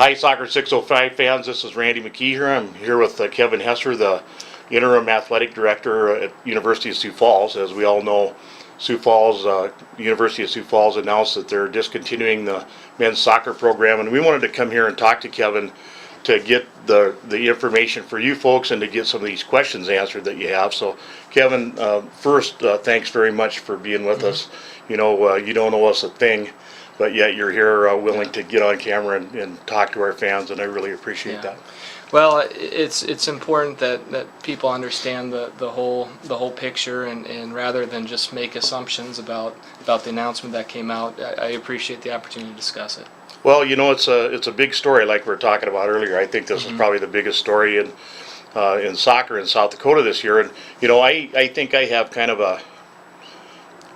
Hi, Soccer 605 fans. This is Randy McKee here. I'm here with Kevin Hesser, the interim athletic director at University of Sioux Falls. As we all know, University of Sioux Falls announced that they're discontinuing the men's soccer program, and we wanted to come here and talk to Kevin to get the information for you folks and to get some of these questions answered that you have. So, Kevin, first, thanks very much for being with us. You know, you don't owe us a thing, but yet you're here willing to get on camera and talk to our fans, and I really appreciate that. Well, it's important that people understand the whole picture, and rather than just make assumptions about the announcement that came out, I appreciate the opportunity to discuss it. Well, you know, it's a big story, like we were talking about earlier. I think this is probably the biggest story in soccer in South Dakota this year, and you know, I think I have kind of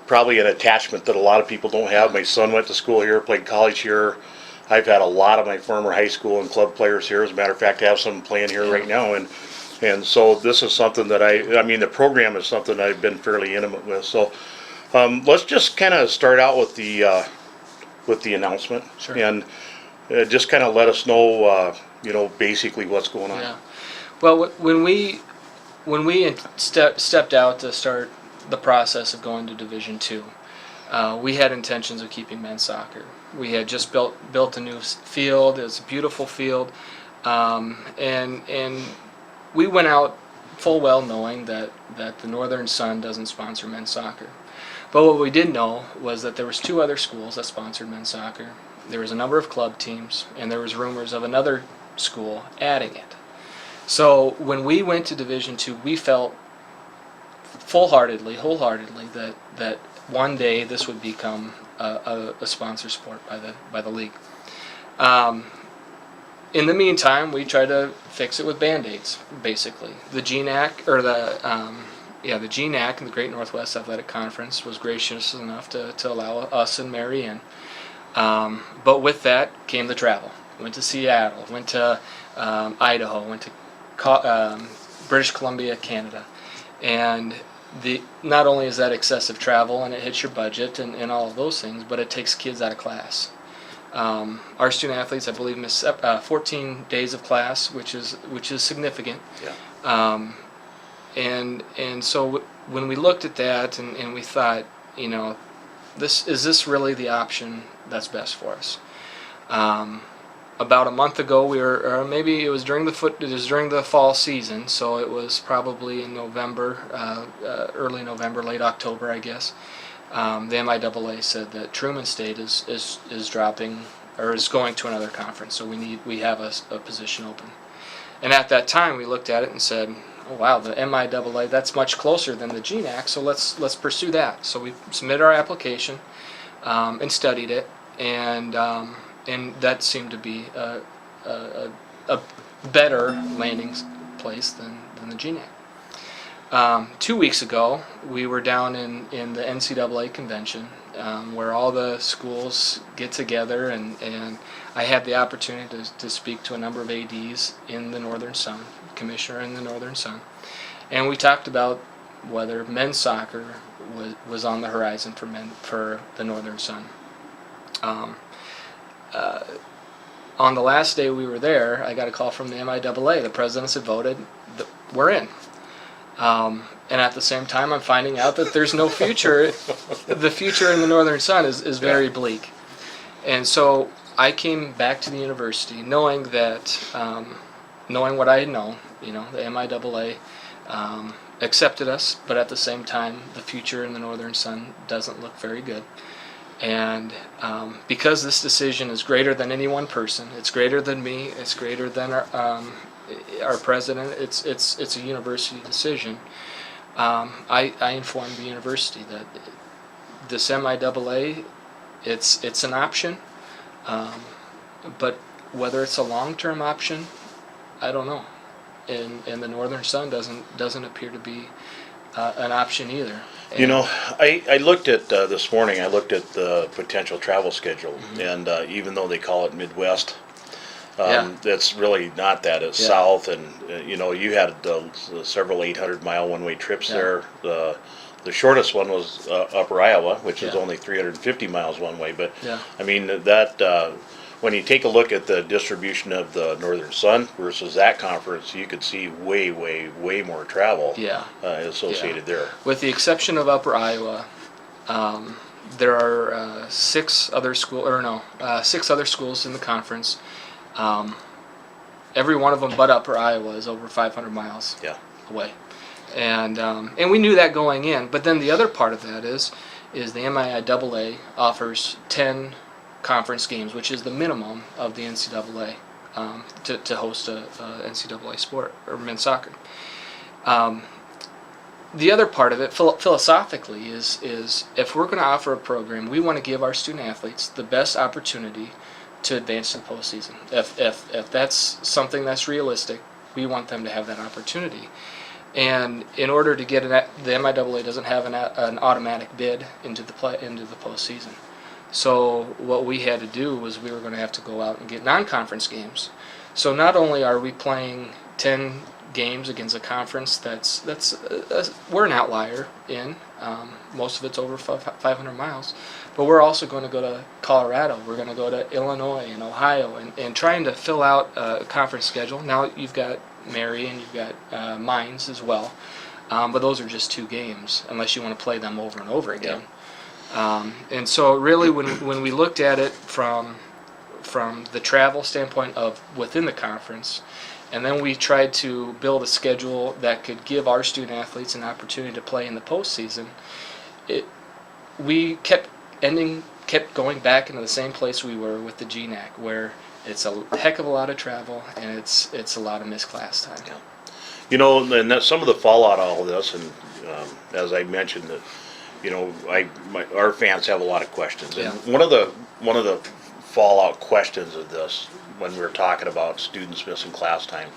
probably an attachment that a lot of people don't have. My son went to school here, played college here. I've had a lot of my former high school and club players here. As a matter of fact, I have some playing here right now, and so this is something that I mean, the program is something I've been fairly intimate with. So let's just kind of start out with the announcement. Sure. And just kind of let us know, you know, basically what's going on. Yeah. Well, when we stepped out to start the process of going to Division II, we had intentions of keeping men's soccer. We had just built a new field. It was a beautiful field, and we went out full well knowing that the Northern Sun doesn't sponsor men's soccer. But what we did know was that there was 2 other schools that sponsored men's soccer. There was a number of club teams, and there was rumors of another school adding it. So when we went to Division II, we felt wholeheartedly that one day this would become a sponsor sport by the league. In the meantime, we tried to fix it with Band-Aids, basically. The GNAC, or the GNAC, the Great Northwest Athletic Conference, was gracious enough to allow us and Mary in. But with that came the travel. Went to Seattle, went to Idaho, went to British Columbia, Canada. And not only is that excessive travel and it hits your budget and all of those things, but it takes kids out of class. Our student athletes, I believe, miss 14 days of class, which is significant. Yeah. And so when we looked at that and we thought, you know, is this really the option that's best for us? About a month ago, or maybe it was during the fall season, so it was probably in November, early November, late October, I guess. The MIAA said that Truman State is dropping, or is going to another conference, so we have a position open. And at that time, we looked at it and said, oh wow, the MIAA, that's much closer than the GNAC, so let's pursue that. So we submitted our application and studied it, and that seemed to be a better landing place than the GNAC. 2 weeks ago, we were down in the NCAA convention, where all the schools get together, and I had the opportunity to speak to a number of ADs in the Northern Sun, commissioner in the Northern Sun, and we talked about whether men's soccer was on the horizon for the Northern Sun. On the last day we were there, I got a call from the MIAA. The presidents had voted, we're in. And at the same time, I'm finding out that there's no future. The future in the Northern Sun is very bleak. And so I came back to the university knowing what I had known. You know, the MIAA accepted us, but at the same time, the future in the Northern Sun doesn't look very good. And because this decision is greater than any one person, it's greater than me, it's greater than our president, it's a university decision. I informed the university that this MIAA, it's an option, but whether it's a long-term option, I don't know. And the Northern Sun doesn't appear to be an option either. And you know, I looked at this morning. I looked at the potential travel schedule, and even though they call it Midwest, it's really not that. It's south, and you know, you had several 800-mile one-way trips there. The shortest one was Upper Iowa, which is only 350 miles one way. But I mean that when you take a look at the distribution of the Northern Sun versus that conference, you could see way more travel associated there. With the exception of Upper Iowa, there are six other schools in the conference. Every one of them but Upper Iowa is over 500 miles away. And we knew that going in. But then the other part of that is the MIAA offers 10 conference games, which is the minimum of the NCAA to host a NCAA sport or men's soccer. The other part of it, philosophically, is if we're going to offer a program, we want to give our student athletes the best opportunity to advance to the postseason. If that's something that's realistic, we want them to have that opportunity. And in order to get the MIAA doesn't have an automatic bid into the postseason. So what we had to do was we were going to have to go out and get non-conference games. So not only are we playing 10 games against a conference we're an outlier in, most of it's over 500 miles, but we're also going to go to Colorado, we're going to go to Illinois and Ohio, and trying to fill out a conference schedule. Now you've got Mary and you've got Mines as well, but those are just 2 games unless you want to play them over and over again. And so really when we looked at it from the travel standpoint of within the conference, and then we tried to build a schedule that could give our student athletes an opportunity to play in the postseason, we kept going back into the same place we were with the GNAC, where it's a heck of a lot of travel and it's a lot of missed class time. Yeah. You know, and that's some of the fallout of all of this, and as I mentioned, that our fans have a lot of questions, and one of the fallout questions of this, when we were talking about students missing class time,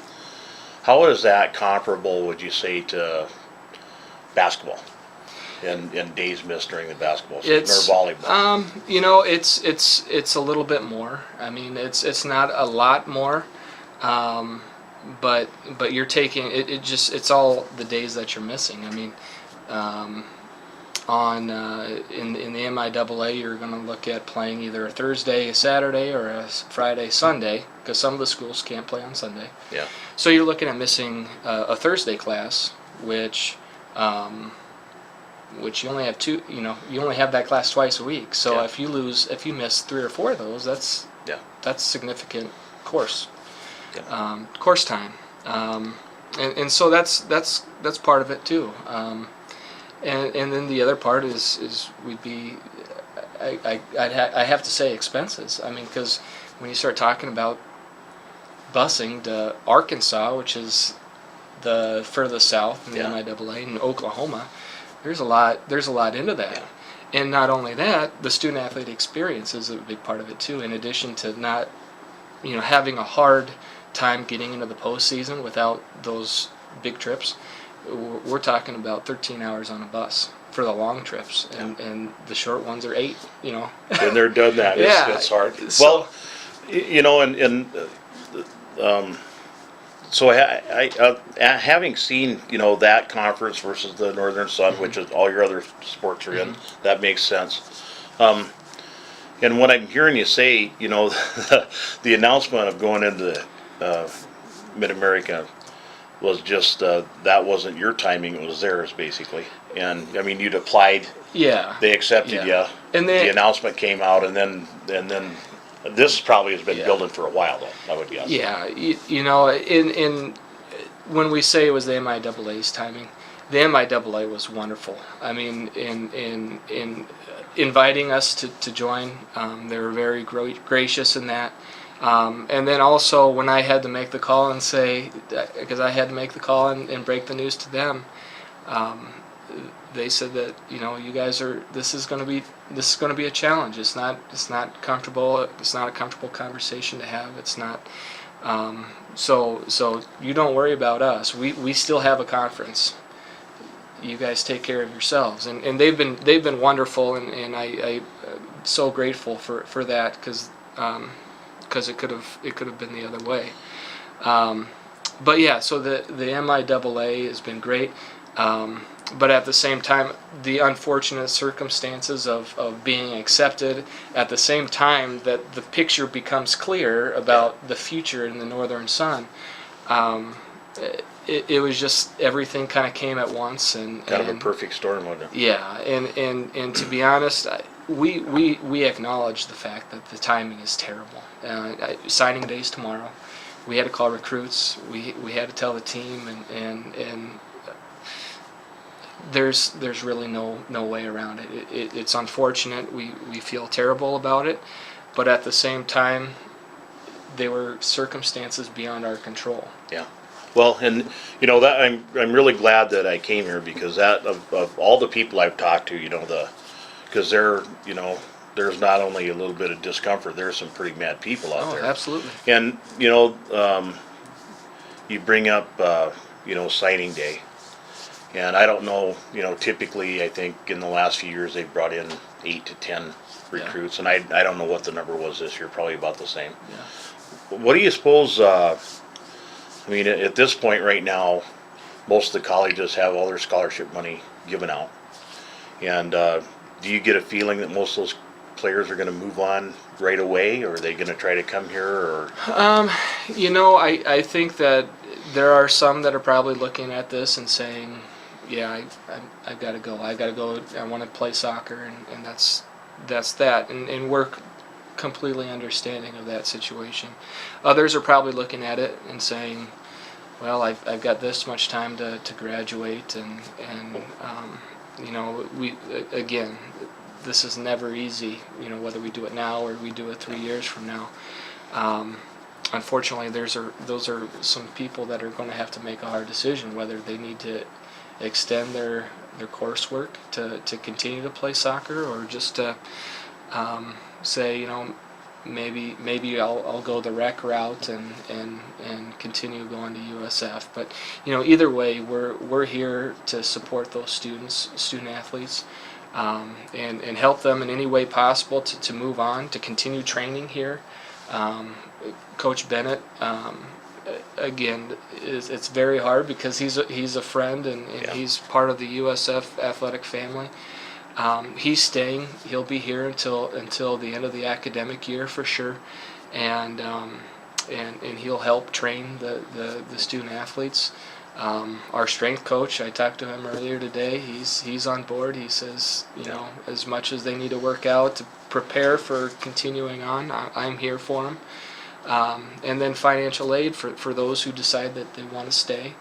how is that comparable, would you say, to basketball and days missed during the basketball season or volleyball? It's a little bit more. I mean, it's not a lot more, but you're taking it. It's all the days that you're missing. I mean, in the MIAA, you're going to look at playing either a Thursday, a Saturday, or a Friday, Sunday, because some of the schools can't play on Sunday. Yeah. So you're looking at missing a Thursday class, which you only have 2. You only have that class twice a week. So if you miss 3 or 4 of those, that's significant course time, and so that's part of it too. And then the other part is we'd be, I have to say, expenses. I mean, because when you start talking about busing to Arkansas, which is the furthest south in the MIAA, and Oklahoma, there's a lot into that. Yeah. And not only that, the student athlete experience is a big part of it too. In addition to not, having a hard time getting into the postseason without those big trips. We're talking about 13 hours on a bus for the long trips, and the short ones are 8. And they're done that. It's hard. So, so having seen that conference versus the Northern Sun, which is all your other sports are in, that makes sense. And what I'm hearing you say, the announcement of going into Mid-America was just that wasn't your timing, it was theirs basically. And I mean, you'd applied, they accepted you, and the announcement came out, and then this probably has been building for a while though, I would guess. In when we say it was the MIAA's timing, the MIAA was wonderful. I mean, in inviting us to join, they were very gracious in that. And then also when I had to make the call and say, because I had to make the call and break the news to them, they said that you guys this is going to be a challenge. It's not comfortable. It's not a comfortable conversation to have. It's not. So you don't worry about us. We still have a conference. You guys take care of yourselves, and they've been wonderful, and I'm so grateful for that, because it could have been the other way. But yeah, so the MIAA has been great. But at the same time, the unfortunate circumstances of being accepted, at the same time that the picture becomes clear about the future in the Northern Sun, it was just everything kind of came at once. And Kind of a perfect storm, wasn't it? Yeah, and to be honest, we acknowledge the fact that the timing is terrible. Signing day's tomorrow. We had to call recruits. We had to tell the team, and there's really no way around it. It's unfortunate. We feel terrible about it, but at the same time, they were circumstances beyond our control. Yeah. Well, and that I'm really glad that I came here, because that of all the people I've talked to, because there's not only a little bit of discomfort, there's some pretty mad people out there. Oh, absolutely. And you bring up signing day. And I don't know, typically I think in the last few years they've brought in 8 to 10 recruits, and I don't know what the number was this year, probably about the same. Yeah. What do you suppose, at this point right now, most of the colleges have all their scholarship money given out. And do you get a feeling that most of those players are going to move on right away, or are they going to try to come here? Or I think that there are some that are probably looking at this and saying, yeah, I've got to go. I've got to go. I want to play soccer, and that's that. And we're completely understanding of that situation. Others are probably looking at it and saying, well, I've got this much time to graduate, and we again, this is never easy. Whether we do it now or we do it 3 years from now. Unfortunately, those are some people that are going to have to make a hard decision whether they need to extend their coursework to continue to play soccer, or just to say, maybe I'll go the rec route and continue going to USF. But either way, we're here to support those student athletes, and help them in any way possible to move on, to continue training here. Coach Bennett, again, it's very hard because he's a friend, and he's part of the USF athletic family. He's staying. He'll be here until the end of the academic year for sure, and he'll help train the student athletes. Our strength coach, I talked to him earlier today. He's on board. He says, as much as they need to work out to prepare for continuing on, I'm here for them. And then financial aid for those who decide that they want to stay.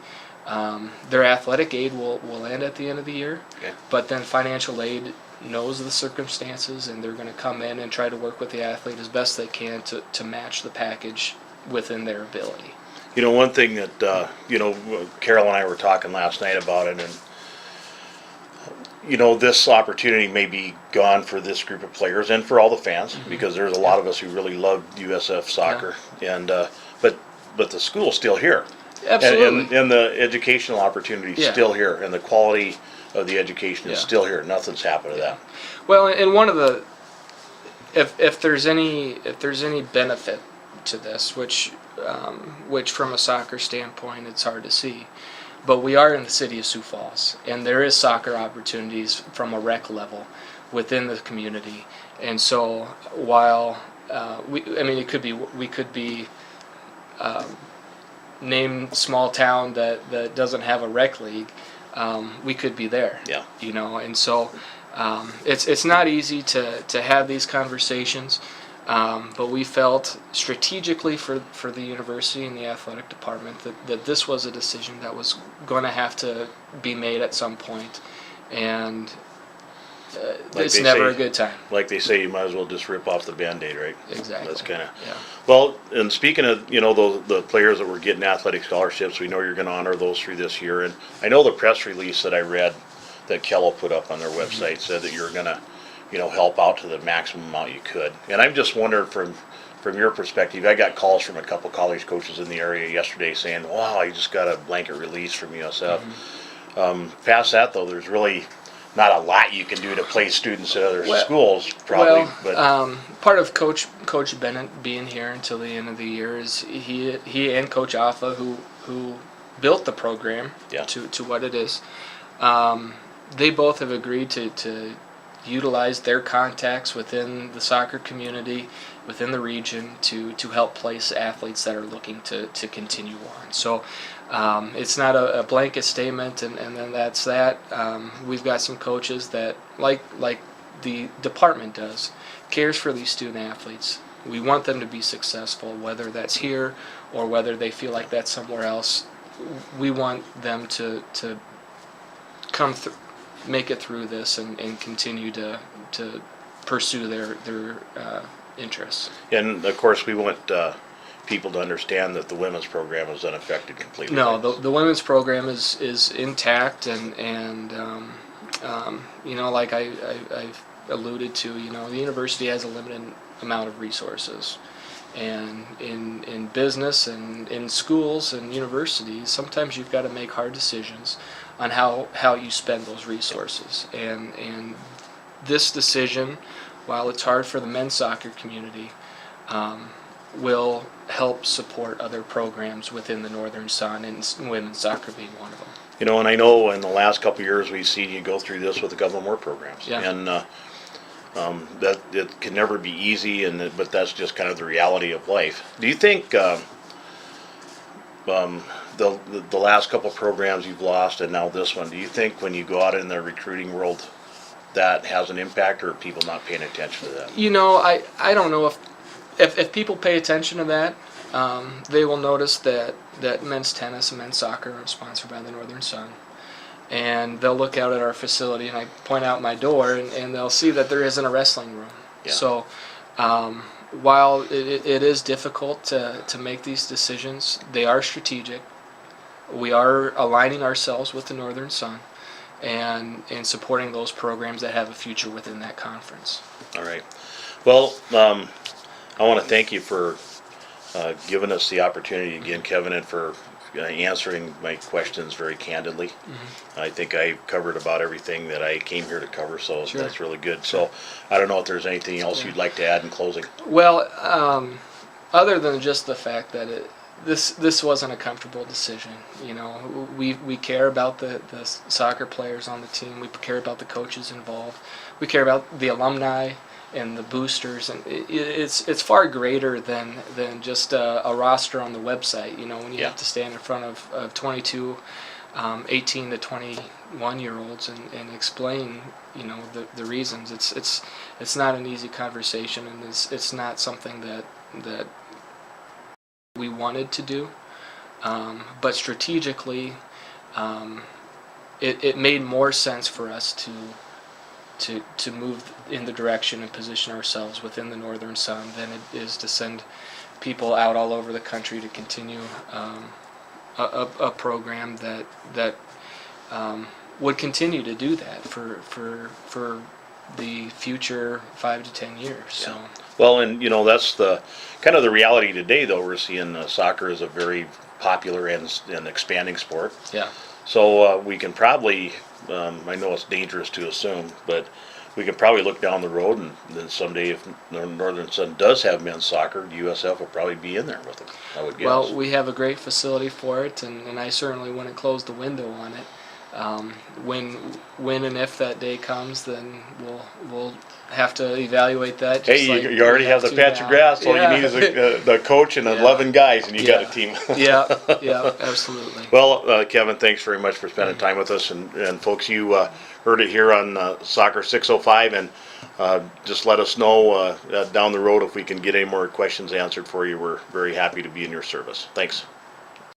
Their athletic aid will end at the end of the year, but then financial aid knows the circumstances, and they're going to come in and try to work with the athlete as best they can to match the package within their ability. One thing that, Carol and I were talking last night about it, and, this opportunity may be gone for this group of players and for all the fans, because there's a lot of us who really love USF soccer, and but the school's still here. Absolutely. And the educational opportunity is still here, and the quality of the education is still here. Nothing's happened to that. Well, and one of the, if there's any benefit to this, which from a soccer standpoint it's hard to see, but we are in the city of Sioux Falls, and there is soccer opportunities from a rec level within the community. And so while we could be named small town that doesn't have a rec league, we could be there. Yeah. And so it's not easy to have these conversations. But we felt strategically for the university and the athletic department that this was a decision that was going to have to be made at some point, and it's never a good time. Like they say, you might as well just rip off the Band-Aid, right? Exactly. That's kind of. Yeah. Well, and speaking of, the players that were getting athletic scholarships, we know you're going to honor those through this year, and I know the press release that I read that Kello put up on their website said that you're going to help out to the maximum amount you could. And I'm just wondering from your perspective, I got calls from a couple college coaches in the area yesterday saying, wow, I just got a blanket release from USF. Past that, though, there's really not a lot you can do to place students at other schools, probably. Part of Coach Bennett being here until the end of the year is he and Coach Affa, who built the program to what it is, They both have agreed to utilize their contacts within the soccer community, within the region, to help place athletes that are looking to continue on. So it's not a blanket statement, and then that's that. We've got some coaches that, like the department does, cares for these student athletes. We want them to be successful, whether that's here or whether they feel like that's somewhere else. We want them to come through, make it through this, and continue to pursue their interests. And of course, we want people to understand that the women's program is unaffected completely. No, the women's program is intact, and like I've alluded to, the university has a limited amount of resources. And in business and in schools and universities, sometimes you've got to make hard decisions on how you spend those resources. And this decision, while it's hard for the men's soccer community, will help support other programs within the Northern Sun, and women's soccer being one of them. And I know in the last couple of years we've seen you go through this with a couple more programs. Yeah. And that it can never be easy, but that's just kind of the reality of life. Do you think the last couple of programs you've lost and now this one, do you think when you go out in the recruiting world that has an impact, or are people not paying attention to that? I don't know if people pay attention to that, they will notice that men's tennis and men's soccer are sponsored by the Northern Sun. And they'll look out at our facility, and I point out my door, and they'll see that there isn't a wrestling room. Yeah. So while it is difficult to make these decisions, they are strategic. We are aligning ourselves with the Northern Sun and supporting those programs that have a future within that conference. All right. Well, I want to thank you for giving us the opportunity again, Kevin, and for answering my questions very candidly. Mm-hmm. I think I covered about everything that I came here to cover, so Sure. That's really good. So I don't know if there's anything else you'd like to add in closing. Well, other than just the fact that this wasn't a comfortable decision. We care about the soccer players on the team. We care about the coaches involved. We care about the alumni and the boosters, and it's far greater than just a roster on the website. When you have to stand in front of 22 18 to 21 year olds and explain the reasons. It's not an easy conversation, and it's not something that we wanted to do, but strategically it made more sense for us to move in the direction and position ourselves within the Northern Sun than it is to send people out all over the country to continue a program that would continue to do that for the future 5 to 10 years. Yeah. So. Well, and that's the kind of the reality today, though. We're seeing soccer is a very popular and expanding sport. Yeah. So we can probably, I know it's dangerous to assume, but we can probably look down the road, and then someday if Northern Sun does have men's soccer, USF will probably be in there with it, I would guess. Well, we have a great facility for it, and I certainly wouldn't close the window on it. When and if that day comes, then we'll have to evaluate that. Hey, like you already have the patch of grass. All you need is the coach and 11 guys, and you got a team. yeah, absolutely. Well, Kevin, thanks very much for spending time with us. And folks, you heard it here on Soccer 605, and just let us know down the road if we can get any more questions answered for you. We're very happy to be in your service. Thanks.